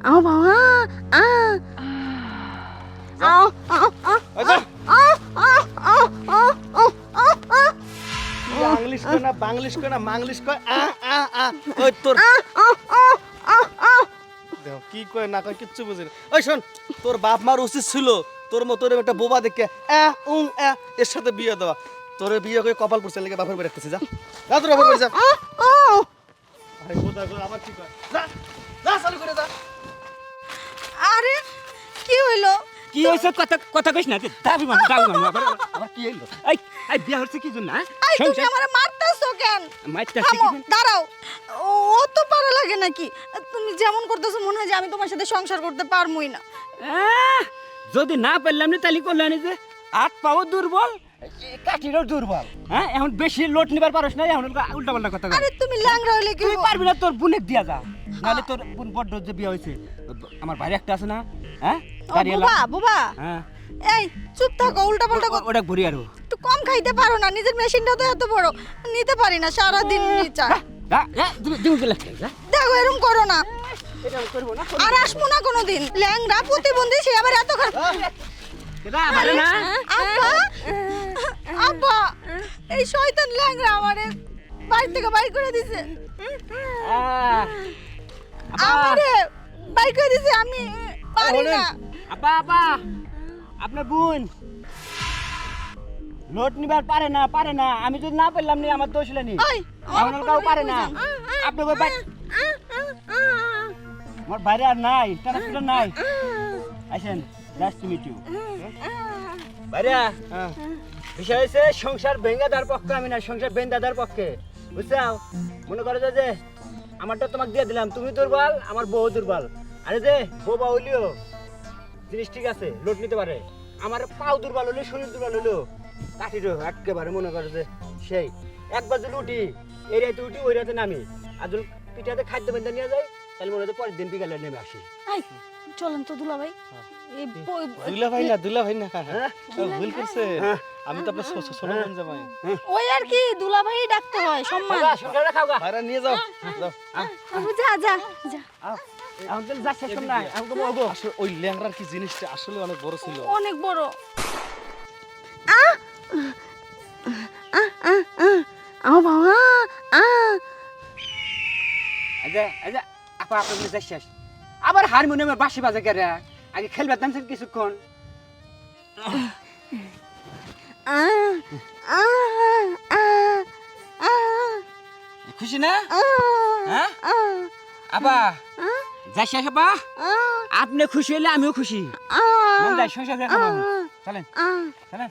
আও বাবা আ আও আও আও ইংলিশ কয় না বাংলিশ কয় না মাংলিশ কয় ওই তোর দেখো কি কয় না কয় কিচ্ছু বুঝি না। ওই শোন, তোর বাপ মার উচিত ছিল তোর মতো এরকম একটা বোবা দেখে এর সাথে বিয়ে দেওয়া। তোর বিয়ে করে কপাল পড়ছে লেগে বাপের বাড়ি রাখতেছি। যা যা তোর বাপের বাড়ি যা। আরে বোধা করে আবার কি কয়, যা যা চালু করে যা। আরে কি হইলো? কি হইছে কথা কইছ না দাবি মান আবার কি হইলো? এই বিয়া হচ্ছে কি জন্য? আই তুমি আমারে মারতাছো কেন? মাইরতাছি কি থামো, দাঁড়াও। ও তো পারা লাগে নাকি? তুমি যেমন করতেছো মনে হয় যে আমি তোমার সাথে সংসার করতে পারমই না। যদি না পারলাম না তাহলে করলাম যে হাত পাও দুর্বল, কাঠিরও দুর্বল। হ্যাঁ, এখন বেশি লোড নিবার পারছ না, এখন উল্টা পাল্টা কথা কই। আরে তুমি ল্যাংড়া হইলে কি? তুই পারবি না, তোর বোনের দিয়া যা, নাহলে তোর বোন বড় যে বিয়ে হইছে। আমার ভাই একটা আছে না, হ্যাঁ বুবা বুবা, হ্যাঁ এই চুপ থাকো, উল্টা পাল্টা কথা। ওটা ঘুরি আরো একটু কম খাইতে পারো না? নিজের মেশিনটা তো এত বড়, নিতে পারি না সারা দিন নিচা। তুমি গেলে দেখো এরকম করো না, এটা করব না। আর আসবো না কোনোদিন। ল্যাংড়া প্রতিবন্ধী, সে আবার এত খারাপ। এটা ভালো না। আব্বা আব্বা, এই শয়তান ল্যাংড়া আমারে বাড়ি থেকে বাইর করে দিছে। আমারে বাইর করে দিছে, আমি পারি না। আপা আপা, আপনার বোন লোড নিবার পারে না। আমি যদি না পারলাম নি আমার দোষ হলেনি। ওই আমার কাউ পারে না। আপনি ভাই আমার বাইরে আর নাই, টানা নাই। আসেন, নাইস টু মিট ইউ। বাইরে বিষয় হচ্ছে সংসার ভেঙে দেওয়ার পক্ষে আমি না, সংসার ভেঙে দেওয়ার পক্ষে, বুঝছাও? মনে করো যে আমারটা তোমাকে দিয়ে দিলাম, তুমি দুর্বল, আমার বউ দুর্বল। আরে যে বউ বা হইলিও জিনিস ঠিক আছে, লোড নিতে পারে। আমার পাও দুর্বল হলো, শরীর দুর্বল হলো, কাঠিরও একেবারে মনে করো যে সেই একবার যদি উঠি, এই রাতে উঠি ওই রাতে নামি, আর যদি পিঠাতে খাদ্য বেঁধে নিয়ে যায় তাহলে মনে হয় পরের দিন বিকালে নেমে আসি। আই চলেন তো দুলা ভাই। এই দুলা ভাই না ভুল করছে। আমি তো আপনার ছোট বোন জামাই। ওই আর কি, দুলা ভাই ডাকতে হয়, সম্মান। সংসারে খাও গা। ভাড়া নিয়ে যাও যাও। যা যা যা, এখন তো যা শেষ না, আমাকে বলবো আসলে ওই ল্যাংড়ার কি জিনিসটা আসলে অনেক বড় ছিল। অনেক বড়। আও বাবা আচ্ছা আপা আপনার যা শেষ, আবার হারমোনিয়ামের বাঁশি বাজে কে রে? আগে খেলবে দামছেন কিছুক্ষণ। খুশি না? হ্যাঁ আপা যা শেষ আপা, আপনি খুশি হলে আমিও খুশি। মন যায় সংসার চলেন চলেন।